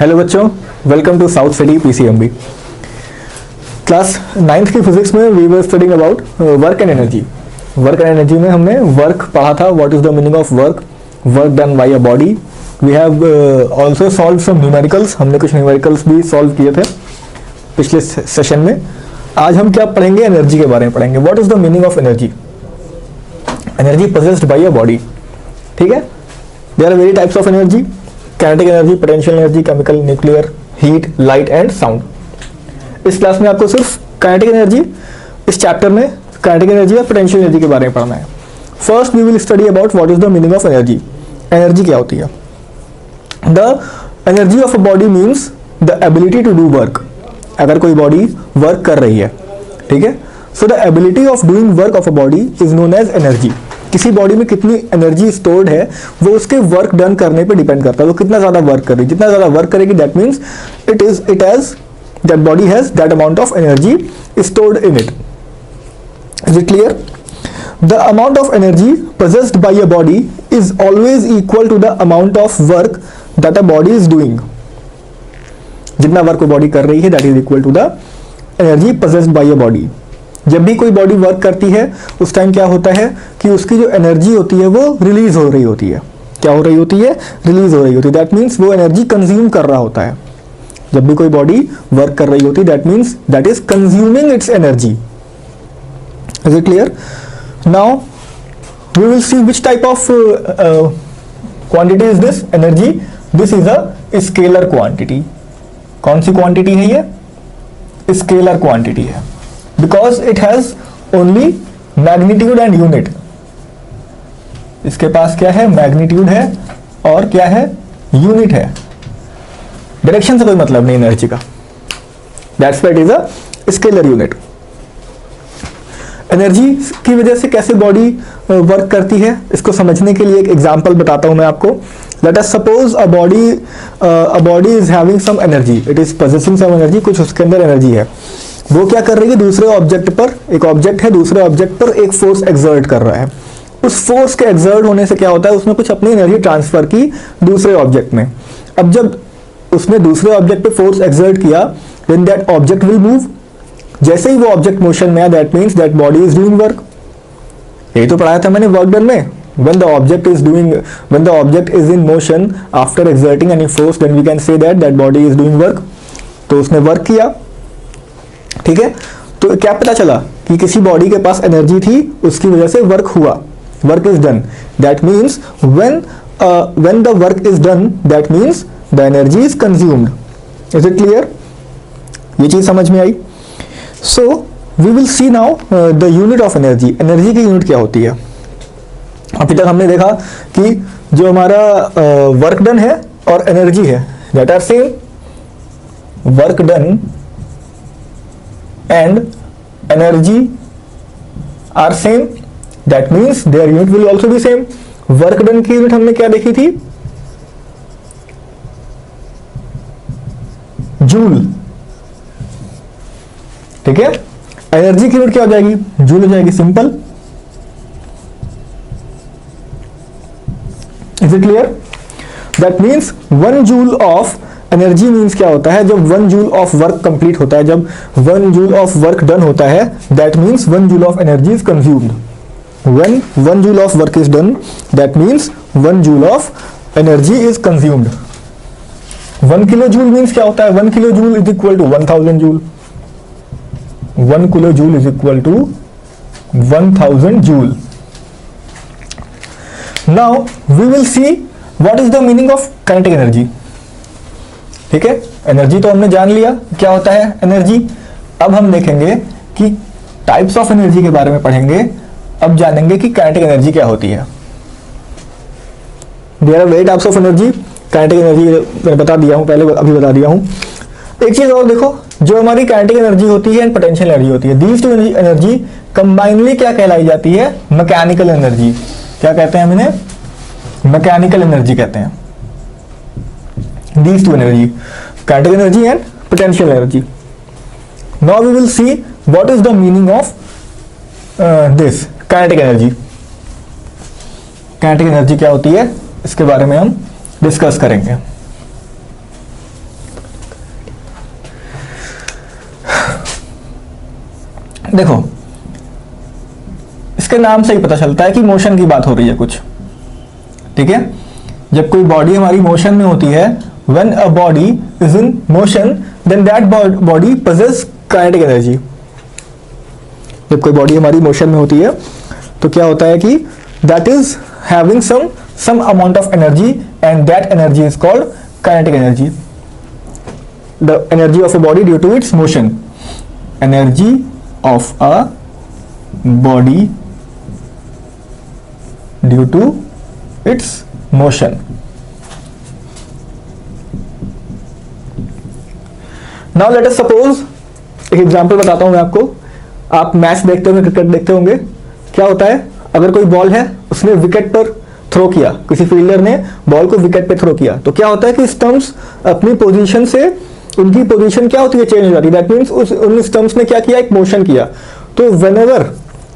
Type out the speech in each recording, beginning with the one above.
Hello बच्चों, welcome to South City PCMB. Class 9th की physics में we were studying about work and energy. Work and energy में हमने work पढ़ा था, what is the meaning of work, work done by a body. We have also solve some numericals, हमने कुछ numericals भी solve किए थे पिछले सेशन में। आज हम क्या पढ़ेंगे? एनर्जी के बारे में पढ़ेंगे। What is the meaning of energy? Energy possessed by a body. ठीक है, there are very types of energy: kinetic energy, potential energy, chemical, nuclear, heat, light and sound. इस क्लास में आपको सिर्फ काइनेटिक एनर्जी, इस चैप्टर में kinetic energy और potential energy के बारे में पढ़ना है। First we will study about what is the meaning of energy. Energy क्या होती है? The energy of a body means the ability to do work. अगर कोई बॉडी वर्क कर रही है, ठीक है, so the ability of doing work of a body is known as energy. किसी बॉडी में कितनी एनर्जी स्टोर्ड है वो उसके वर्क डन करने पे डिपेंड करता है। वो कितना ज्यादा वर्क कर रही है, जितना ज्यादा वर्क करेगी that means that body has that amount of energy stored in it. Is it clear? The amount of energy possessed by a body is always equal to the amount of work that a body is doing. जितना work वो body कर रही है that is equal to the energy possessed by a body। जब भी कोई body work करती है उस टाइम क्या होता है कि उसकी जो एनर्जी होती है वो रिलीज हो रही होती है। क्या हो रही होती है? रिलीज हो रही होती है। दैट मीन्स वो एनर्जी कंज्यूम कर रहा होता है। जब भी कोई बॉडी वर्क कर रही होती है that means that is consuming its energy. Is it clear? Now we will see which type of quantity is this energy. This is a scalar quantity. कौन सी क्वांटिटी है ये? स्केलर क्वांटिटी है, because it has only magnitude and unit. इसके पास क्या है? Magnitude है और क्या है? यूनिट है। डायरेक्शन से कोई मतलब नहीं एनर्जी का। That's why it is a scalar unit. Energy की वजह से कैसे बॉडी वर्क करती है इसको समझने के लिए एक एग्जांपल बताता हूं मैं आपको। Let us suppose a body is having some energy, it is possessing some energy, कुछ उसके अंदर एनर्जी है। वो क्या कर रही है? दूसरे ऑब्जेक्ट पर, एक ऑब्जेक्ट है, दूसरे ऑब्जेक्ट पर एक फोर्स एक्सर्ट कर रहा है। उस फोर्स के एक्सर्ट होने से क्या होता है? उसने कुछ अपनी एनर्जी ट्रांसफर की दूसरे ऑब्जेक्ट में। अब जब उसने दूसरे ऑब्जेक्ट पे फोर्स एक्सर्ट किया then that object will move. जैसे ही वो ऑब्जेक्ट मोशन में आया that means that body is doing work. यही तो पढ़ाया था मैंने वर्क डन में। when the object is in motion after exerting any force then we can say that body is doing work। तो उसने वर्क किया, ठीक है। तो क्या पता चला कि किसी बॉडी के पास एनर्जी थी, उसकी वजह से वर्क हुआ, work is done. That means when the work is done that means the energy is consumed। is it clear? ये चीज समझ में आई? so we will see now the unit of energy। Energy की यूनिट क्या होती है? अभी तक हमने देखा कि जो हमारा वर्क डन है और एनर्जी है that are same. Work done and energy are same, that means their unit will also be same. Work done की यूनिट हमने क्या देखी थी? जूल, ठीक है। एनर्जी की यूनिट क्या हो जाएगी? जूल हो जाएगी, simple. Is it clear? That means 1 joule of energy means क्या होता है? जब 1 जूल ऑफ वर्क कंप्लीट होता है, जब 1 जूल ऑफ वर्क डन होता है that means 1 joule of energy is consumed. When 1 joule of work is done that means 1 joule of energy is consumed. 1 kilo joule means क्या होता है? 1 kilo joule is equal to 1000 joule. 1 kilo joule is equal to 1000 joule. Now we will see what is the meaning of kinetic energy। ठीक है, energy तो हमने जान लिया क्या होता है एनर्जी। अब हम देखेंगे कि टाइप्स ऑफ एनर्जी के बारे में पढ़ेंगे। अब जानेंगे कि काइनेटिक एनर्जी क्या होती है। There are very types of energy. Kinetic energy मैंने बता दिया हूं पहले, अभी बता दिया हूं। एक चीज और देखो, जो हमारी काइनेटिक एनर्जी होती है एंड पोटेंशियल एनर्जी होती है, दीज टू एनर्जी कंबाइनली क्या कहलाई जाती है? Mechanical energy. क्या कहते हैं हम इन्हें? मैकेनिकल एनर्जी कहते हैं। These two energy, kinetic energy and potential energy. Now we will see what is the meaning of this kinetic energy. Kinetic energy क्या होती है इसके बारे में हम डिस्कस करेंगे। देखो इसके नाम से ही पता चलता है कि मोशन की बात हो रही है कुछ, ठीक है। जब कोई बॉडी हमारी मोशन में होती है, when a body is in motion then that body possess kinetic energy. जब कोई बॉडी हमारी मोशन में होती है तो क्या होता है कि that is having some amount of energy and that energy is called kinetic energy. The energy of a body due to its motion. Energy of a body due to its motion. Now let us suppose, एक example बताता हूं मैं आपको। आप match देखते होंगे, cricket देखते होंगे। क्या होता है, अगर कोई बॉल है उसने विकेट पर थ्रो किया, किसी फील्डर ने बॉल को विकेट पे थ्रो किया, तो क्या होता है कि स्टंप्स अपनी पोजीशन से, उनकी पोजीशन क्या होती है, चेंज हो जाती है। दैट मींस उन स्टंप्स ने क्या किया, एक मोशन किया। तो व्हेनेवर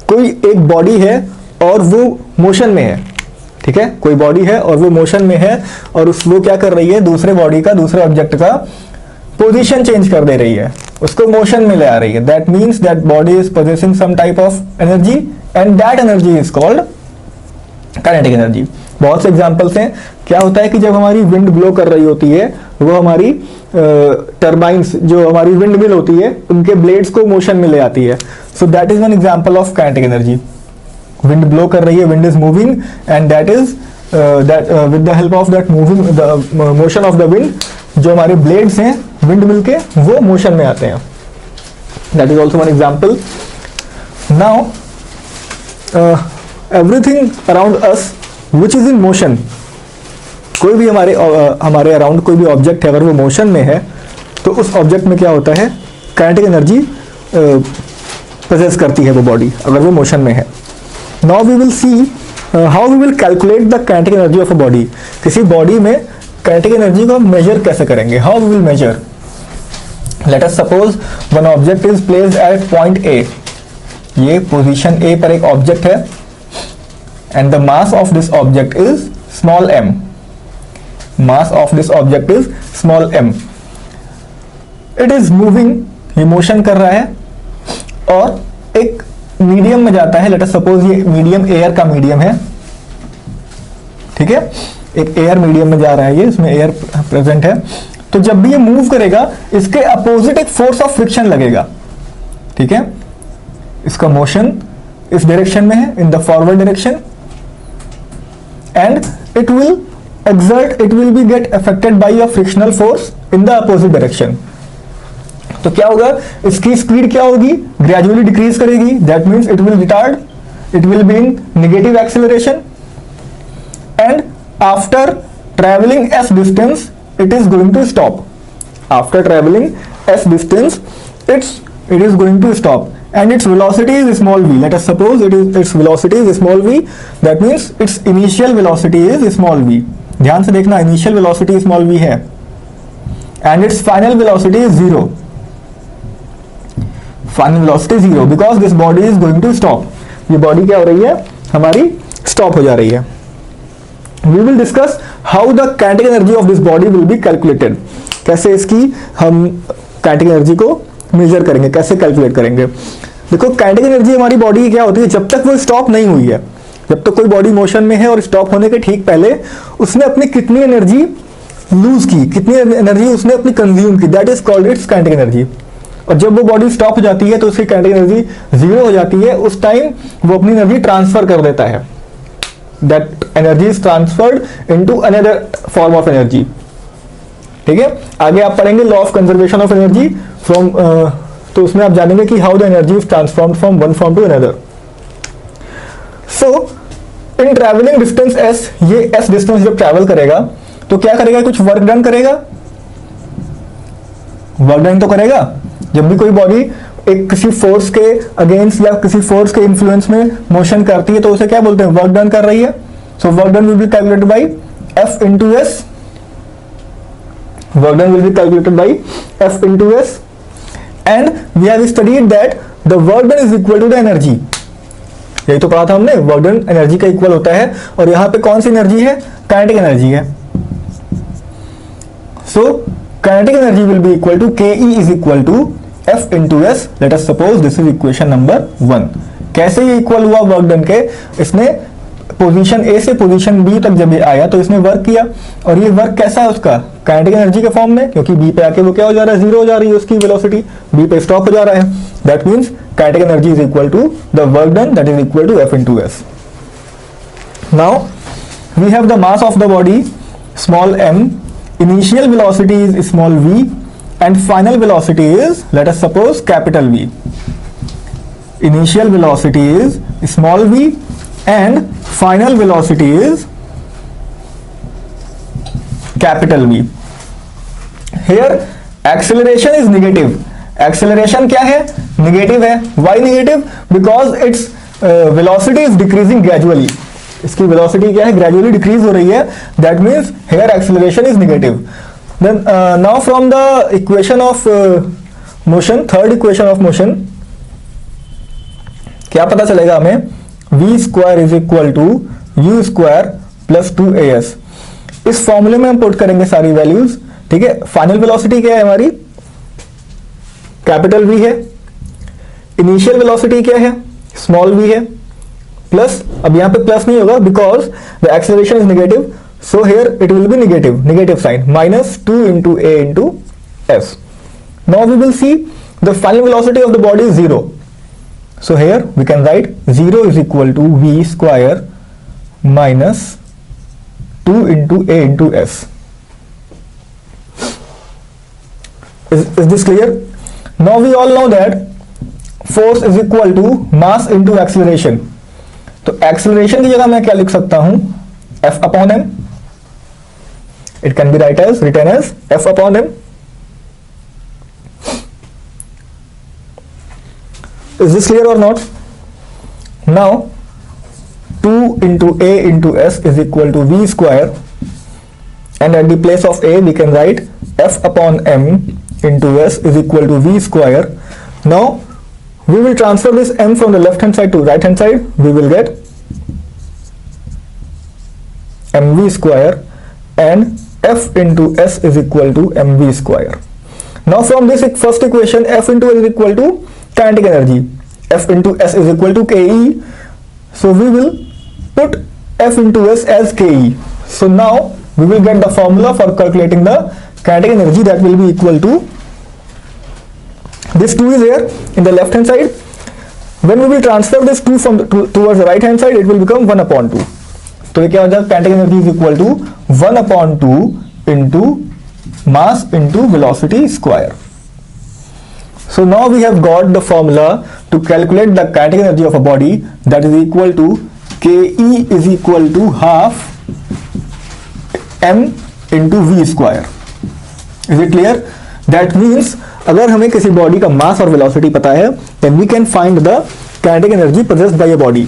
कोई एक बॉडी है और वो मोशन में है, ठीक है, कोई बॉडी है और वो मोशन में है और वो क्या कर रही है, दूसरे बॉडी का, दूसरे ऑब्जेक्ट का पोजीशन चेंज कर दे रही है, उसको मोशन में ले आ रही है। That means that body is possessing some type of energy and that energy is called kinetic energy. बहुत से एग्जांपल्स हैं। क्या होता है कि जब हमारी विंड ब्लो कर रही होती है, वो हमारी टर्बाइंस, जो हमारी विंड मिल होती है, उनके ब्लेड्स को मोशन में ले आती है। So that is one example of kinetic energy. Wind blow कर रही है, wind is moving and that is with the help of that moving the motion of the wind, जो हमारे ब्लेड्स हैं विंड मिल के वो मोशन में आते हैं। That is also one example. Now everything around us which is in motion, कोई भी हमारे अराउंड कोई भी ऑब्जेक्ट है, अगर वो मोशन में है तो उस ऑब्जेक्ट में क्या होता है, काइनेटिक एनर्जी पोजेस करती है वो बॉडी, अगर वो मोशन में है। Now we will see how we will calculate the kinetic energy of a body. किसी बॉडी में काइनेटिक एनर्जी को हम मेजर कैसे करेंगे, how we will measure. Let us suppose one object is placed at point A, ये position ए पर एक object है and the mass of this object is small m. Mass of this object is small m. It is moving, ये motion कर रहा है और एक मीडियम में जाता है। लेट अस सपोज ये मीडियम एयर का मीडियम है, ठीक है, एक एयर मीडियम में जा रहा है, ये इसमें एयर प्रेजेंट है। तो जब भी ये मूव करेगा इसके अपोजिट एक फोर्स ऑफ फ्रिक्शन लगेगा, ठीक है। इसका मोशन इस डायरेक्शन में है, in the forward direction, and it will be get affected by a frictional force in the opposite direction. तो क्या होगा, इसकी स्पीड क्या होगी, ग्रेजुअली डिक्रीज करेगी। That means it will retard, it will be in negative acceleration and after travelling s distance it is going to stop. After traveling s distance it is going to stop and its velocity is small v. Let us suppose its velocity is small v. That means its initial velocity is small v. ध्यान से देखना, initial velocity small v है and its final velocity is 0. Final velocity 0 because this body is going to stop. ये body क्या हो रही है, हमारी स्टॉप हो जा रही है। We will discuss how the kinetic energy of this body will be calculated. कैसे इसकी हम kinetic energy को मेजर करेंगे, कैसे कैलकुलेट करेंगे। देखो काइनेटिक एनर्जी हमारी बॉडी की क्या होती है, जब तक वो स्टॉप नहीं हुई है, जब तक कोई बॉडी मोशन में है और स्टॉप होने के ठीक पहले उसने अपनी कितनी एनर्जी लूज की, कितनी एनर्जी उसने अपनी कंज्यूम की, that is called its kinetic energy. और जब वो बॉडी स्टॉप हो जाती है तो उसकी काइनेटिक एनर्जी 0 हो जाती है। उस टाइम वो अपनी एनर्जी ट्रांसफर कर देता है, that energy is transferred into another form of energy, ठीक है। आगे आप पढ़ेंगे law of conservation of energy from, तो उसमें आप जानेंगे कि how the energy is transformed from one form to another. So in travelling distance s, ये s डिस्टेंस जब ट्रैवल करेगा तो क्या करेगा, कुछ वर्क डन करेगा, वर्क डन तो करेगा। जब भी कोई बॉडी एक किसी फोर्स के अगेंस्ट या किसी फोर्स के इन्फ्लुएंस में मोशन करती है तो उसे क्या बोलते हैं, वर्क डन कर रही है। So work done will be calculated by F into S. Work done will be calculated by F into S, and we have studied that the work done is equal to the energy. यही तो पढ़ा था हमने, work done energy का equal होता है। और यहां पे कौन सी एनर्जी है, काइनेटिक एनर्जी है। So kinetic energy will be equal to KE इज equal to F into S, let us suppose this is equation number 1. कैसे ये इक्वल हुआ वर्क डन के, इसने पोजीशन A से पोजीशन B तक जब ये आया तो इसने वर्क किया, और ये वर्क कैसा है उसका, काइनेटिक एनर्जी के फॉर्म में, क्योंकि B पे आके वो क्या हो जा रहा है, जीरो हो जा रही है उसकी वेलोसिटी, B पे स्टॉप हो जा रहा है. That means kinetic energy is equal to the work done, that is equal to F into S. Now we have the mass of the body small m, initial velocity is small v, and final velocity is, let us suppose, capital V. Initial velocity is small v and final velocity is capital V. Here acceleration is negative. Acceleration क्या है, negative है. Why negative? Because its velocity is decreasing gradually. इसकी velocity क्या है, gradually decrease हो रही है. That means here acceleration is negative. Then now from the equation of motion, third equation of motion, क्या पता चलेगा हमें, v square is equal to u square plus 2as. इस फॉर्मूले में हम पुट करेंगे सारी वैल्यूज. ठीक है, फाइनल वेलोसिटी क्या है हमारी, कैपिटल V है. इनिशियल वेलोसिटी क्या है, स्मॉल v है. प्लस, अब यहां पे प्लस नहीं होगा because the acceleration is negative, so here it will be negative, negative sign, minus 2 into a into s. Now we will see the final velocity of the body is 0. So here we can write 0 is equal to v square minus 2 into a into s. Is this clear? Now we all know that force is equal to mass into acceleration. तो acceleration की जगह मैं क्या लिख सकता हूं, F upon m. It can be written as F upon m. Is this clear or not? Now 2 into a into s is equal to v square, and at the place of a we can write F upon m into s is equal to v square. Now we will transfer this m from the left hand side to right hand side. We will get mv square, and f into s is equal to mv square. Now from this first equation, f into s is equal to kinetic energy, f into s is equal to ke. So we will put f into s as ke. So now we will get the formula for calculating the kinetic energy, that will be equal to, this 2 is here in the left hand side. When we will transfer this 2 from towards the right hand side, it will become 1 upon 2. तो ये क्या हो जाएगा, kinetic energy is equal to 1 upon 2 into mass into velocity square. So now we have got the formula to calculate the kinetic energy of a body, that is equal to ke is equal to half m into v square. Is it clear? That means अगर हमें किसी body का मास और velocity पता है, then we can find the kinetic energy possessed by a body.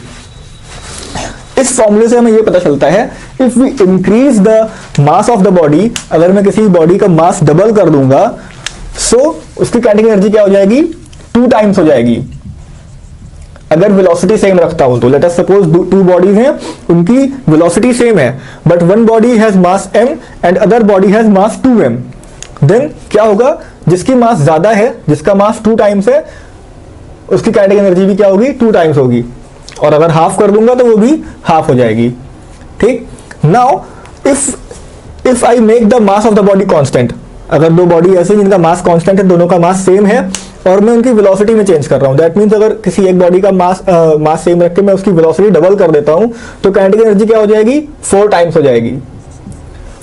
इस फॉर्मूले से हमें ये पता चलता है, if we increase the mass of the body, अगर मैं किसी बॉडी का मास डबल कर दूंगा, so उसकी kinetic energy क्या हो जाएगी, 2 times हो जाएगी. अगर वेलोसिटी सेम रखता हूं तो लेट अस सपोज 2 बॉडीज हैं, उनकी वेलोसिटी सेम है, but one body has mass m and other body has mass 2m. Then क्या होगा, जिसकी मास ज्यादा है, जिसका मास 2 टाइम्स है, उसकी काइनेटिक एनर्जी भी क्या होगी, 2 टाइम्स होगी. और अगर हाफ कर दूंगा तो वो भी हाफ हो जाएगी. ठीक. Now if I make the mass of the body constant, अगर 2 बॉडी ऐसे जिनका मास कांस्टेंट है, दोनों का मास सेम है, और मैं उनकी वेलोसिटी में चेंज कर रहा हूं, दैट मींस अगर किसी एक बॉडी का मास सेम रख के मैं उसकी वेलोसिटी डबल कर देता हूं, तो काइनेटिक एनर्जी क्या हो जाएगी, 4 टाइम्स हो जाएगी.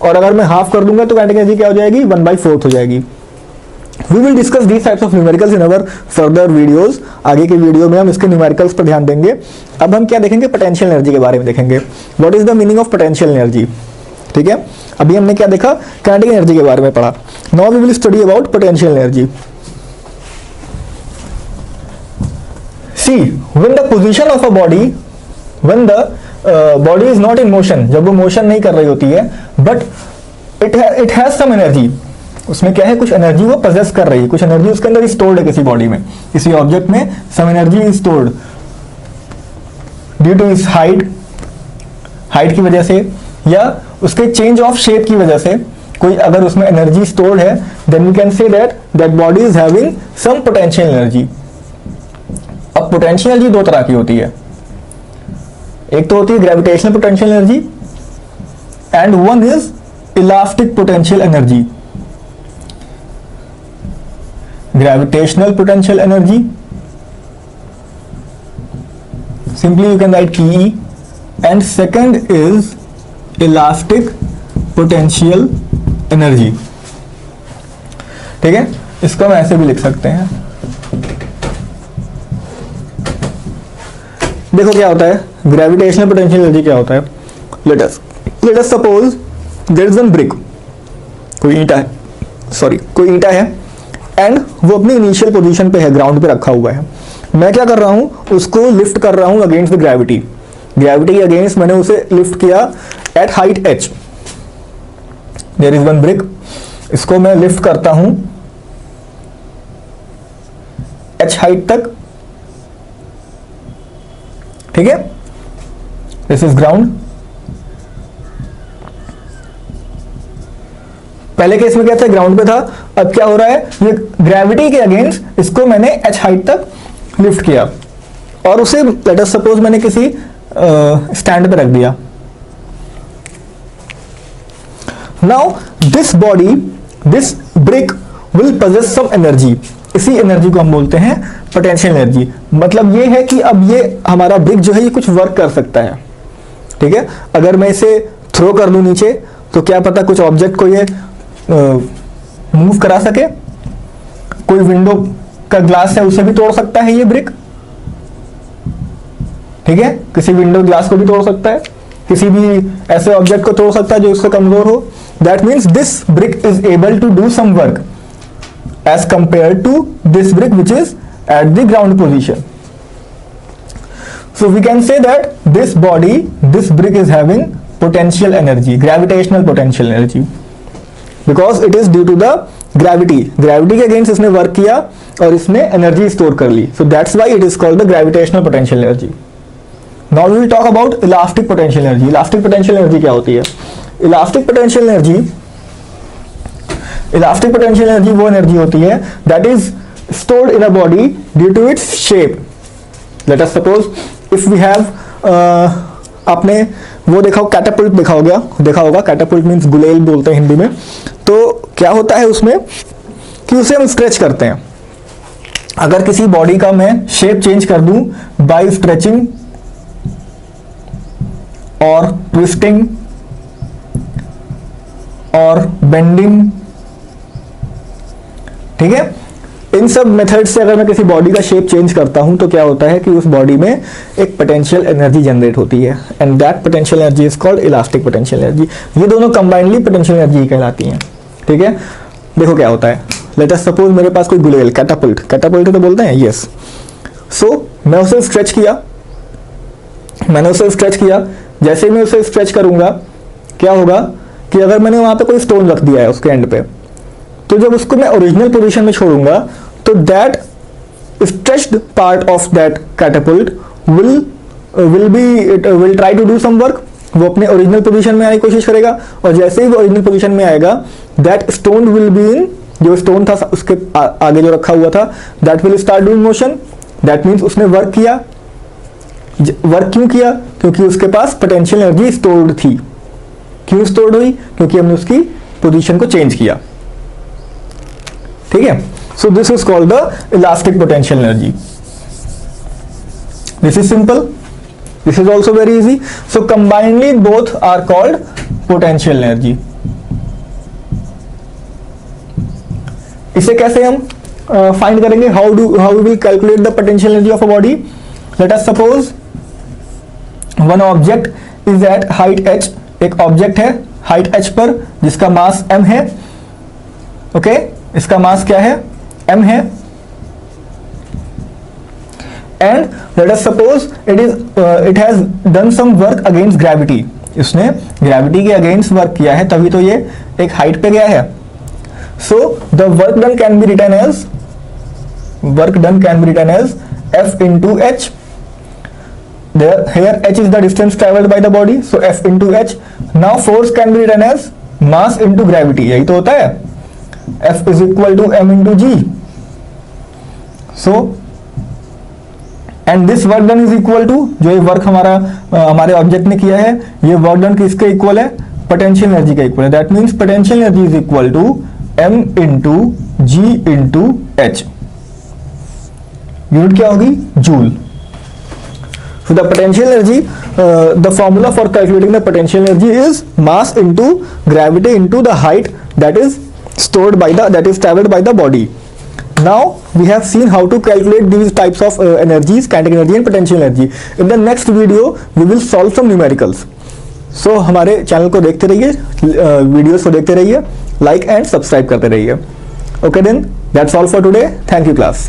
और अगर मैं हाफ कर दूंगा तो काइनेटिक एनर्जी क्या हो जाएगी, 1/4 हो जाएगी. We will discuss these types of numericals in our further videos. आगे के वीडियो में हम इसके न्यूमेरिकल्स पर ध्यान देंगे. अब हम क्या देखेंगे, पोटेंशियल एनर्जी के बारे में देखेंगे. What is the meaning of potential energy? ठीक है, अभी हमने क्या देखा, काइनेटिक एनर्जी के बारे में पढ़ा. Now we will study about potential energy. See, when the position of a body, when the body is not in motion, जब वो मोशन नहीं कर रही होती है, but it has some energy. उसमें क्या है, कुछ एनर्जी वो पोजेस कर रही है, कुछ एनर्जी उसके अंदर स्टोर्ड है किसी बॉडी में, किसी ऑब्जेक्ट में some energy is stored due to इस हाइट की वजह से, या उसके चेंज ऑफ शेप की वजह से, कोई अगर उसमें एनर्जी स्टोर्ड है, then we can say that that body is having some potential energy. अब पोटेंशियल एनर्जी दो तरह की होती है, एक तो होती है gravitational potential energy and one is elastic potential energy. Gravitational potential energy, simply you can write PE, and second is elastic potential energy। ठीक है, इसको हम ऐसे भी लिख सकते हैं। देखो क्या होता है ग्रेविटेशनल पोटेंशियल एनर्जी, क्या होता है। Let us suppose there is one brick, कोई ईंटा है एंड वो अपनी इनिशियल पोजीशन पे है, ग्राउंड पे रखा हुआ है। मैं क्या कर रहा हूं, उसको लिफ्ट कर रहा हूं अगेंस्ट द ग्रेविटी के अगेंस्ट मैंने उसे लिफ्ट किया at height h। There is one brick, इसको मैं लिफ्ट करता हूं h हाइट तक, ठीक है। This is ground. पहले केस में क्या था, ग्राउंड पे था, अब क्या हो रहा है, ये ग्रेविटी के अगेंस्ट इसको मैंने h हाइट तक लिफ्ट किया और उसे लेट अस सपोज मैंने किसी स्टैंड पे रख दिया। Now this body, this brick will possess some energy. इसी एनर्जी को हम बोलते हैं पोटेंशियल एनर्जी। मतलब ये है कि अब ये हमारा ब्रिक जो है ये कुछ वर्क कर सकता है, ठीक है। अगर मैं इसे थ्रो कर दूं नीचे तो क्या पता कुछ ऑब्जेक्ट को ये मूव करा सके। कोई विंडो का ग्लास है उसे भी तोड़ सकता है ये ब्रिक, ठीक है। किसी विंडो ग्लास को भी तोड़ सकता है, किसी भी ऐसे ऑब्जेक्ट को तोड़ सकता है जो उससे कमजोर हो। That means this brick is able to do some work as compare to this brick which is at the ground position. So we can say that this body, this brick is having potential energy, gravitational potential energy, because it is due to the gravity के against इसने work किया और इसने energy store कर ली। So that's why it is called the gravitational potential energy. Now we will talk about elastic potential energy. Elastic potential energy क्या होती है। इलास्टिक पोटेंशियल एनर्जी वो एनर्जी होती है that is stored in a body due to its shape. Let us suppose if we have, आपने वो देखा catapult देखा होगा। कैटापुल्ट मीन्स गुलेल बोलते हैं हिंदी में। तो क्या होता है उसमें कि उसे हम स्ट्रेच करते हैं। अगर किसी बॉडी का मैं शेप चेंज कर दूं बाय स्ट्रेचिंग और ट्विस्टिंग और बेंडिंग, ठीक है, इन सब मेथड से अगर मैं किसी बॉडी का शेप चेंज करता हूं तो क्या होता है कि उस बॉडी में एक पोटेंशियल एनर्जी जनरेट होती है and that potential energy is called elastic potential energy. ये दोनों कंबाइनली पोटेंशियल एनर्जी कहलाती हैं, ठीक है। देखो क्या होता है, लेट अस सपोज मेरे पास कोई गुलेल, कैटापुल्ट तो बोलते हैं, यस। सो मैं उसे स्ट्रेच किया, जैसे मैं उसे स्ट्रेच करूंगा क्या होगा कि अगर मैंने वहां पे कोई स्टोन रख दिया है उसके एंड पे, तो जब उसको मैं ओरिजिनल पोजीशन में छोड़ूंगा तो that stretched part of that catapult will try to do some work. वो अपने ओरिजिनल पोजीशन में आने की कोशिश करेगा और जैसे ही वो ओरिजिनल पोजीशन में आएगा that stone will be in, जो स्टोन था उसके आगे जो रखा हुआ था, that will start doing motion. That means उसने वर्क किया। वर्क क्यों किया? क्योंकि उसके पास पोटेंशियल एनर्जी स्टोर्ड थी। क्यों स्टोर्ड हुई? क्योंकि हमने उसकी पोजीशन को चेंज किया, ठीक है। So this is called the elastic potential energy. This is simple, this is also very easy. So combinely both are called potential energy. इसे कैसे हम फाइंड करेंगे? How we will calculate the potential energy of a body? Let us suppose one object is at height h। एक object है height h पर जिसका मास m है, okay इसका मास क्या है? m है। And let us suppose it has done some work against gravity. इसने ग्रेविटी के अगेंस्ट वर्क किया है, तभी तो ये एक हाइट पे गया है। So the work done can be written as F into h. Here h is the distance traveled by the body, so F into h. Now force can be written as mass into gravity, यही तो होता है, F is equal to m into g. So and this work done is equal to, जो ये work हमारे object ने किया है, ये वर्क डन किसके इक्वल है, पोटेंशियल एनर्जी का इक्वल है। That means potential energy is equal to m into g into h. Unit क्या होगी, joule. So the potential energy, the formula for calculating the potential energy is mass into gravity into the height that is traveled by the body. Now we have seen how to calculate these types of energies, kinetic energy and potential energy. In the next video we will solve some numericals. So हमारे channel को देखते रहिए, videos को देखते रहिए, like and subscribe करते रहिए। Okay then, that's all for today. Thank you class.